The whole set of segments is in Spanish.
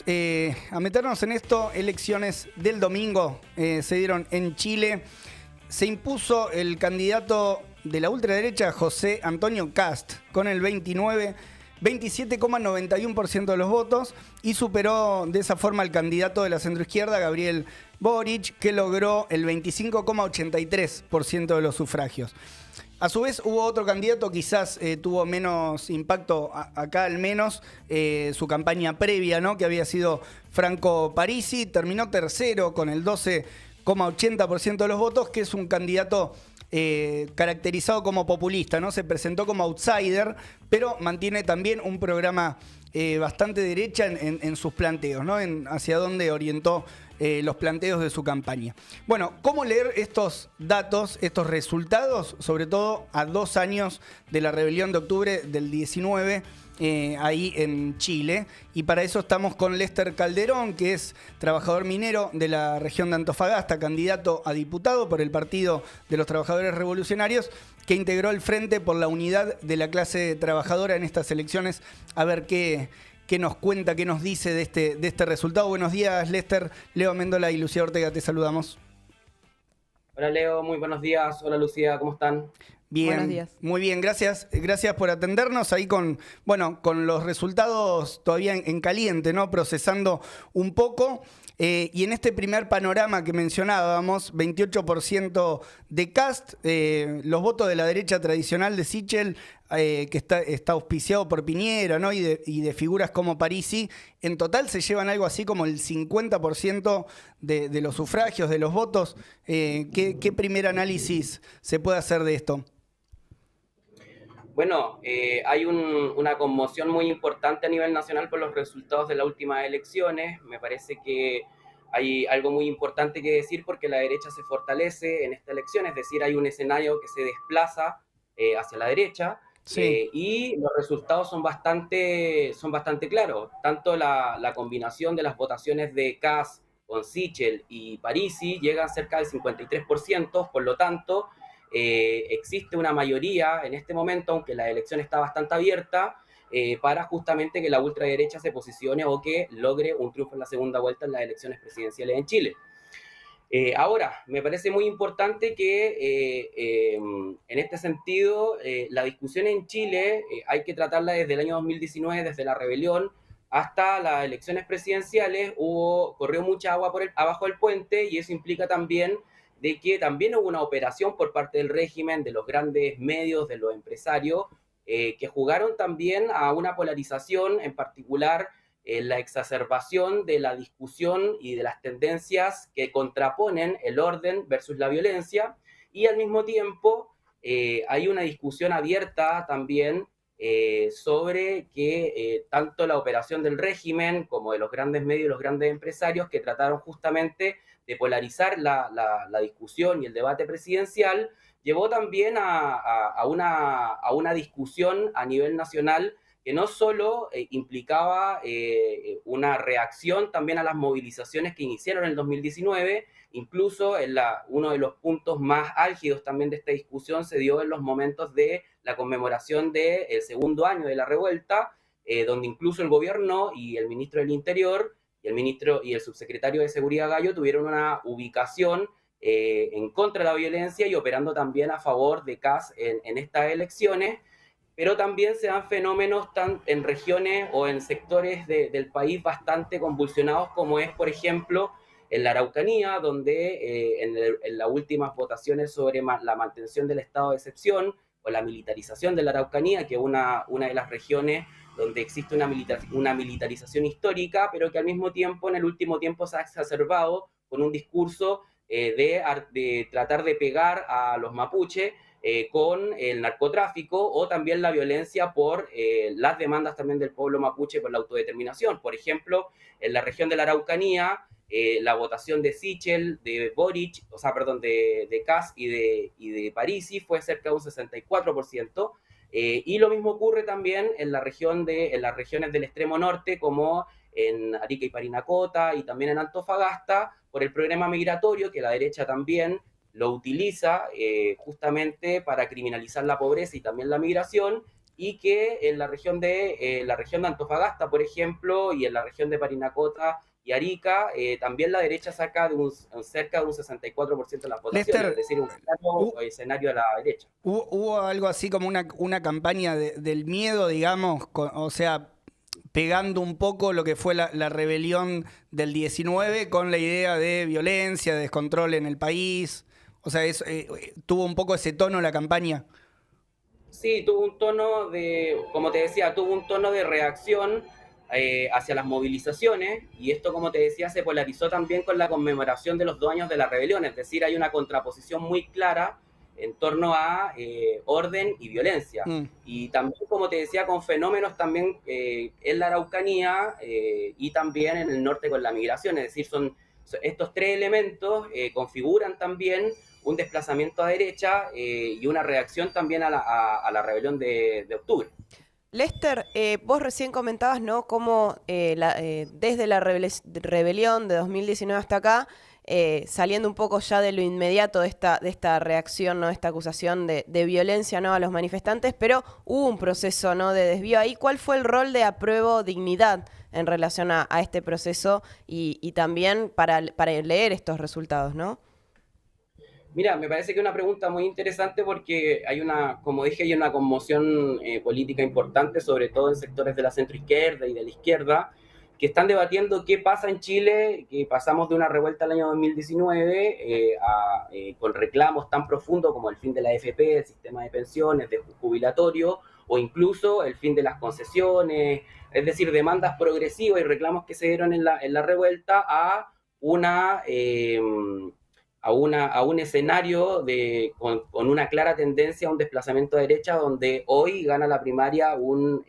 a meternos en esto. Elecciones del domingo se dieron en Chile. Se impuso el candidato de la ultraderecha, José Antonio Kast, con el 27,91% de los votos y superó de esa forma al candidato de la centroizquierda, Gabriel Boric, que logró el 25,83% de los sufragios. A su vez hubo otro candidato, quizás tuvo menos impacto acá al menos, su campaña previa, ¿no?, que había sido Franco Parisi, terminó tercero con el 12,80% de los votos, que es un candidato caracterizado como populista, ¿no? Se presentó como outsider, pero mantiene también un programa bastante derecha en sus planteos, ¿no? Hacia dónde orientó los planteos de su campaña. Bueno, ¿cómo leer estos datos, estos resultados, sobre todo a 2 años de la rebelión de octubre del 19, ahí en Chile? Y para eso estamos con Lester Calderón, que es trabajador minero de la región de Antofagasta, candidato a diputado por el Partido de los Trabajadores Revolucionarios, que integró el Frente por la Unidad de la Clase Trabajadora en estas elecciones. A ver qué nos cuenta, qué nos dice de este resultado. Buenos días, Lester. Leo Amendola y Lucía Ortega, te saludamos. Hola, Leo, muy buenos días. Hola, Lucía, ¿cómo están? Bien, buenos días. Muy bien, gracias por atendernos ahí con los resultados todavía en caliente, ¿no? Procesando un poco. Y en este primer panorama que mencionábamos, 28% de Kast, los votos de la derecha tradicional de Sichel, que está auspiciado por Piñera, ¿no? y de figuras como Parisi, en total se llevan algo así como el 50% de los sufragios, de los votos. ¿Qué primer análisis se puede hacer de esto? Bueno, hay una conmoción muy importante a nivel nacional por los resultados de las últimas elecciones. Me parece que hay algo muy importante que decir porque la derecha se fortalece en esta elección, es decir, hay un escenario que se desplaza hacia la derecha. Sí. Y los resultados son bastante claros. Tanto la combinación de las votaciones de Kast con Sichel y Parisi llegan cerca del 53%, por lo tanto, existe una mayoría en este momento, aunque la elección está bastante abierta, para justamente que la ultraderecha se posicione o que logre un triunfo en la segunda vuelta en las elecciones presidenciales en Chile. Ahora, me parece muy importante que en este sentido la discusión en Chile hay que tratarla desde el año 2019, desde la rebelión hasta las elecciones presidenciales. Corrió mucha agua abajo del puente, y eso implica también de que también hubo una operación por parte del régimen, de los grandes medios, de los empresarios, que jugaron también a una polarización, en particular la exacerbación de la discusión y de las tendencias que contraponen el orden versus la violencia, y al mismo tiempo hay una discusión abierta también sobre que tanto la operación del régimen como de los grandes medios y los grandes empresarios, que trataron justamente de polarizar la discusión y el debate presidencial, llevó también a una discusión a nivel nacional que no solo implicaba una reacción también a las movilizaciones que iniciaron en el 2019, incluso uno de los puntos más álgidos también de esta discusión se dio en los momentos de la conmemoración del segundo año de la revuelta, donde incluso el gobierno y el ministro del Interior y el subsecretario de Seguridad Gallo tuvieron una ubicación en contra de la violencia y operando también a favor de Kast en estas elecciones. Pero también se dan fenómenos en regiones o en sectores del país bastante convulsionados, como es, por ejemplo, en la Araucanía, donde en las últimas votaciones sobre la mantención del estado de excepción o la militarización de la Araucanía, que es una de las regiones donde existe una militarización histórica, pero que al mismo tiempo, en el último tiempo, se ha exacerbado con un discurso de tratar de pegar a los mapuches, con el narcotráfico, o también la violencia por las demandas también del pueblo mapuche por la autodeterminación. Por ejemplo, en la región de la Araucanía, la votación de Sichel, de Boric, de Kast y de Parisi fue cerca de un 64%. Y lo mismo ocurre también en las regiones del extremo norte, como en Arica y Parinacota, y también en Antofagasta, por el problema migratorio, que la derecha también lo utiliza justamente para criminalizar la pobreza y también la migración, y que en la región de Antofagasta, por ejemplo, y en la región de Parinacota y Arica, también la derecha saca cerca de un 64% de las votaciones, es Lester, decir, un claro escenario a la derecha. hubo algo así como una campaña del miedo, digamos, o sea, pegando un poco lo que fue la rebelión del 19 con la idea de violencia, de descontrol en el país. O sea, tuvo un poco ese tono la campaña. Sí, tuvo un tono de, como te decía, tuvo un tono de reacción hacia las movilizaciones, y esto, como te decía, se polarizó también con la conmemoración de los 2 años de la rebelión, es decir, hay una contraposición muy clara en torno a orden y violencia. Mm. Y también, como te decía, con fenómenos también en la Araucanía y también en el norte con la migración, es decir, estos tres elementos configuran también un desplazamiento a derecha y una reacción también a la rebelión de octubre. Lester, vos recién comentabas, ¿no? Cómo desde la rebelión de 2019 hasta acá, saliendo un poco ya de lo inmediato de esta reacción, ¿no? Esta acusación de violencia, ¿no? A los manifestantes, pero hubo un proceso, ¿no? De desvío ahí. ¿Cuál fue el rol de Apruebo Dignidad en relación a este proceso y también para leer estos resultados, ¿no? Mira, me parece que es una pregunta muy interesante porque como dije, hay una conmoción política importante, sobre todo en sectores de la centroizquierda y de la izquierda, que están debatiendo qué pasa en Chile, que pasamos de una revuelta al año 2019 con reclamos tan profundos como el fin de la AFP, el sistema de pensiones, de jubilatorio, o incluso el fin de las concesiones, es decir, demandas progresivas y reclamos que se dieron en la revuelta a una... a un escenario con una clara tendencia a un desplazamiento a derecha, donde hoy gana la primaria un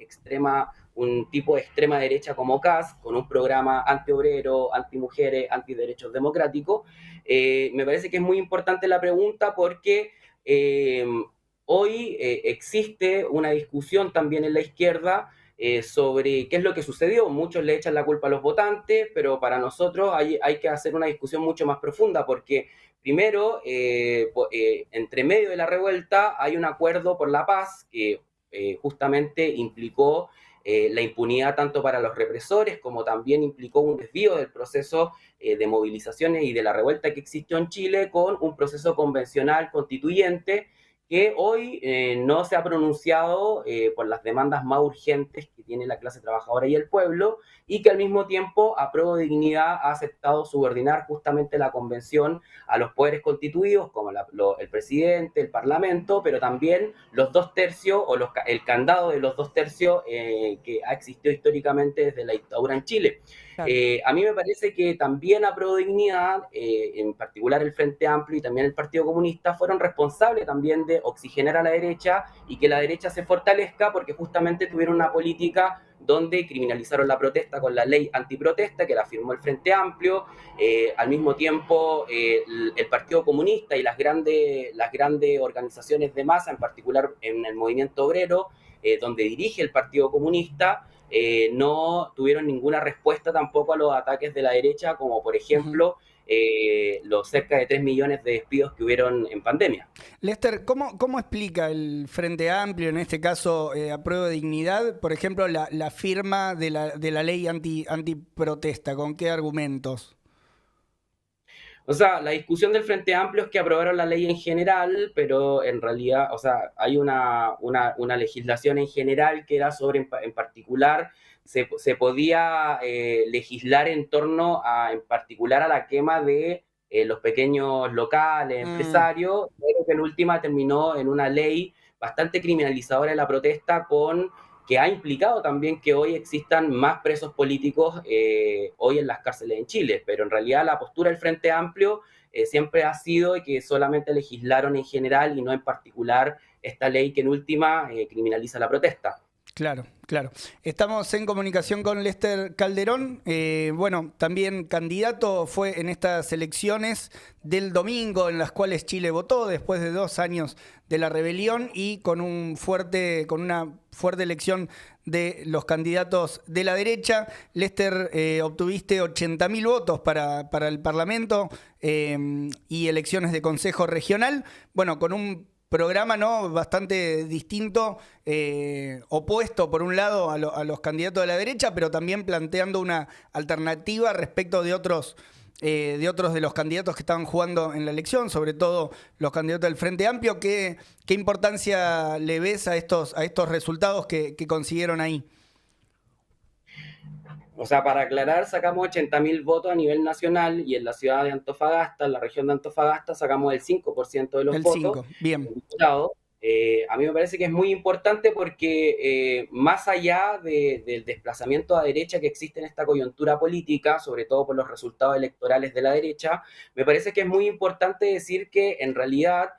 tipo de extrema derecha como Kast, con un programa antiobrero, antimujeres, antiderechos democráticos. Me parece que es muy importante la pregunta porque hoy existe una discusión también en la izquierda sobre qué es lo que sucedió. Muchos le echan la culpa a los votantes, pero para nosotros hay que hacer una discusión mucho más profunda, porque primero, entre medio de la revuelta hay un acuerdo por la paz que justamente implicó la impunidad tanto para los represores como también implicó un desvío del proceso de movilizaciones y de la revuelta que existió en Chile con un proceso convencional constituyente que hoy no se ha pronunciado por las demandas más urgentes que tiene la clase trabajadora y el pueblo, y que al mismo tiempo Apruebo Dignidad ha aceptado subordinar justamente la convención a los poderes constituidos, como el presidente, el parlamento, pero también los 2/3 o el candado de los 2/3 que ha existido históricamente desde la dictadura en Chile. Claro. A mí me parece que también Apruebo Dignidad, en particular el Frente Amplio y también el Partido Comunista, fueron responsables también de oxigenar a la derecha y que la derecha se fortalezca, porque justamente tuvieron una política donde criminalizaron la protesta con la ley antiprotesta que la firmó el Frente Amplio. Al mismo tiempo, el Partido Comunista y las grandes organizaciones de masa, en particular en el movimiento obrero, donde dirige el Partido Comunista, no tuvieron ninguna respuesta tampoco a los ataques de la derecha, como por ejemplo los cerca de 3 millones de despidos que hubieron en pandemia. Lester, ¿cómo explica el Frente Amplio, en este caso Apruebo Dignidad, por ejemplo, la firma de la ley antiprotesta? ¿Con qué argumentos? O sea, la discusión del Frente Amplio es que aprobaron la ley en general, pero en realidad, o sea, hay una legislación en general que era sobre, en particular, se podía legislar en torno en particular a la quema de los pequeños locales, empresarios, pero que en última terminó en una ley bastante criminalizadora de la protesta, que ha implicado también que hoy existan más presos políticos hoy en las cárceles en Chile, pero en realidad la postura del Frente Amplio siempre ha sido que solamente legislaron en general y no en particular esta ley que en última criminaliza la protesta. Claro, claro. Estamos en comunicación con Lester Calderón. Bueno, también candidato fue en estas elecciones del domingo en las cuales Chile votó después de 2 años de la rebelión y con una fuerte elección de los candidatos de la derecha. Lester, obtuviste 80.000 votos para el Parlamento y elecciones de Consejo Regional. Bueno, con un programa, ¿no?, bastante distinto, opuesto por un lado a los candidatos de la derecha, pero también planteando una alternativa respecto de otros de los candidatos que estaban jugando en la elección, sobre todo los candidatos del Frente Amplio. ¿Qué importancia le ves a estos resultados que consiguieron ahí? O sea, para aclarar, sacamos 80.000 votos a nivel nacional y en la ciudad de Antofagasta, en la región de Antofagasta, sacamos el 5% de los votos. 5, bien. A mí me parece que es muy importante porque más allá del desplazamiento a derecha que existe en esta coyuntura política, sobre todo por los resultados electorales de la derecha, me parece que es muy importante decir que en realidad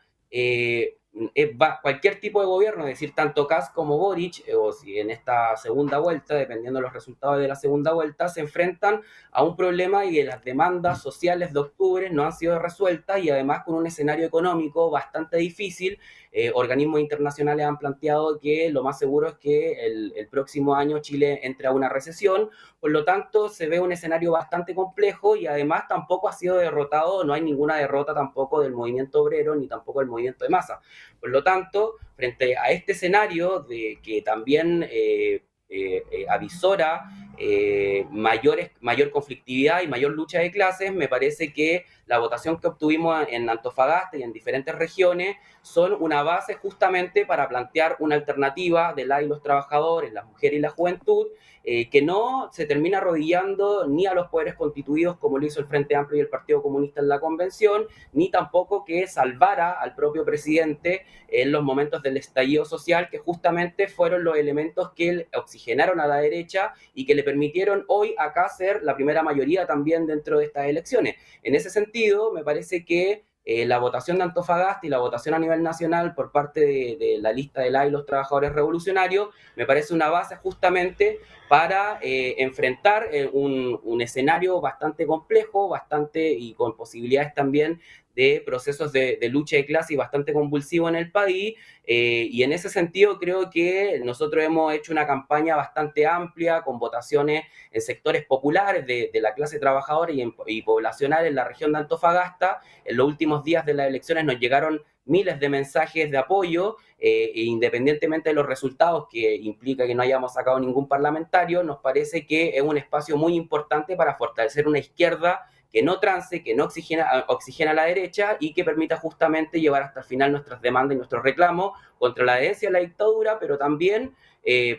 cualquier tipo de gobierno, es decir, tanto Kast como Boric, o si en esta segunda vuelta, dependiendo de los resultados de la segunda vuelta, se enfrentan a un problema y que las demandas sociales de octubre no han sido resueltas y además con un escenario económico bastante difícil. Organismos internacionales han planteado que lo más seguro es que el próximo año Chile entre a una recesión, por lo tanto se ve un escenario bastante complejo y además tampoco ha sido derrotado, no hay ninguna derrota tampoco del movimiento obrero ni tampoco del movimiento de masa. Por lo tanto, frente a este escenario de que también avisora mayor conflictividad y mayor lucha de clases, me parece que la votación que obtuvimos en Antofagasta y en diferentes regiones son una base justamente para plantear una alternativa de la y los trabajadores, las mujeres y la juventud, que no se termina arrodillando ni a los poderes constituidos como lo hizo el Frente Amplio y el Partido Comunista en la convención, ni tampoco que salvara al propio presidente en los momentos del estallido social, que justamente fueron los elementos que oxigenaron a la derecha y que le permitieron hoy acá ser la primera mayoría también dentro de estas elecciones. En ese sentido, me parece que la votación de Antofagasta y la votación a nivel nacional por parte de la lista de la y los trabajadores revolucionarios me parece una base justamente para enfrentar un escenario bastante complejo, y con posibilidades también de procesos de lucha de clase y bastante convulsivo en el país, y en ese sentido creo que nosotros hemos hecho una campaña bastante amplia con votaciones en sectores populares de la clase trabajadora y poblacional en la región de Antofagasta. En los últimos días de las elecciones nos llegaron miles de mensajes de apoyo, independientemente de los resultados, que implica que no hayamos sacado ningún parlamentario. Nos parece que es un espacio muy importante para fortalecer una izquierda que no trance, que no oxigena a la derecha y que permita justamente llevar hasta el final nuestras demandas y nuestros reclamos contra la herencia de la dictadura, pero también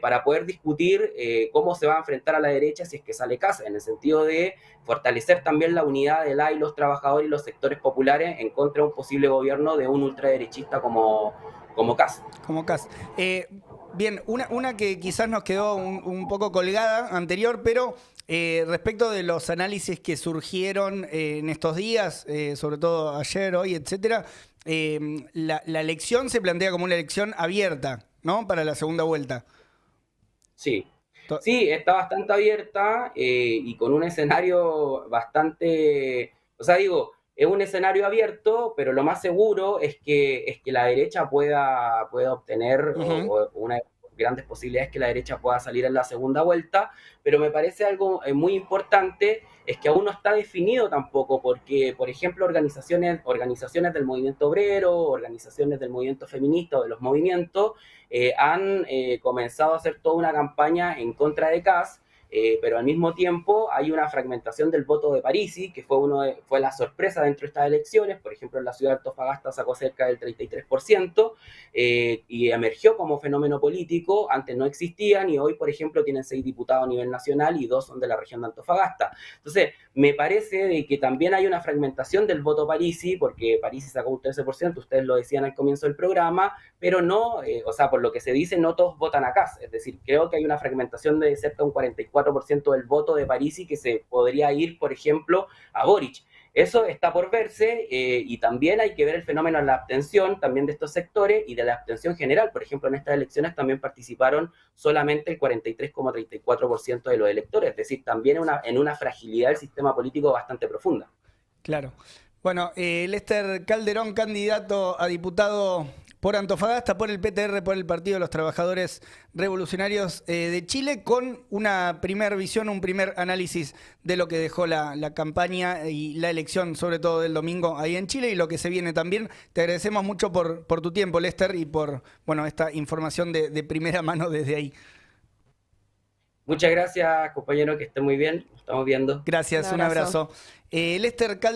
para poder discutir cómo se va a enfrentar a la derecha si es que sale Kast, en el sentido de fortalecer también la unidad de la y los trabajadores y los sectores populares en contra de un posible gobierno de un ultraderechista como Kast. Como Kast. Bien, una que quizás nos quedó un poco colgada anterior, pero respecto de los análisis que surgieron en estos días, sobre todo ayer, hoy, etcétera, la elección se plantea como una elección abierta, ¿no?, para la segunda vuelta. Sí, está bastante abierta y con un escenario bastante, o sea, digo, es un escenario abierto, pero lo más seguro es que la derecha pueda obtener, o una de las grandes posibilidades es que la derecha pueda salir en la segunda vuelta, pero me parece algo muy importante, es que aún no está definido tampoco, porque, por ejemplo, organizaciones del movimiento obrero, organizaciones del movimiento feminista o de los movimientos, han comenzado a hacer toda una campaña en contra de Kast, pero al mismo tiempo hay una fragmentación del voto de Parisi, que fue la sorpresa dentro de estas elecciones. Por ejemplo, en la ciudad de Antofagasta sacó cerca del 33%, y emergió como fenómeno político. Antes no existían y hoy, por ejemplo, tienen 6 diputados a nivel nacional y 2 son de la región de Antofagasta. Entonces, me parece de que también hay una fragmentación del voto Parisi, porque Parisi sacó un 13%, ustedes lo decían al comienzo del programa, pero no, o sea, por lo que se dice, no todos votan a Kast. Es decir, creo que hay una fragmentación de cerca de un 44% del voto de Parisi que se podría ir, por ejemplo, a Boric. Eso está por verse, y también hay que ver el fenómeno de la abstención también de estos sectores y de la abstención general. Por ejemplo, en estas elecciones también participaron solamente el 43,34% de los electores, es decir, también en una fragilidad del sistema político bastante profunda. Claro. Bueno, Lester Calderón, candidato a diputado por Antofagasta, por el PTR, por el Partido de los Trabajadores Revolucionarios de Chile, con una primer visión, un primer análisis de lo que dejó la campaña y la elección, sobre todo del domingo ahí en Chile, y lo que se viene también. Te agradecemos mucho por tu tiempo, Lester, y por esta información de primera mano desde ahí. Muchas gracias, compañero, que esté muy bien. Nos estamos viendo. Gracias, un abrazo. Lester Caldas.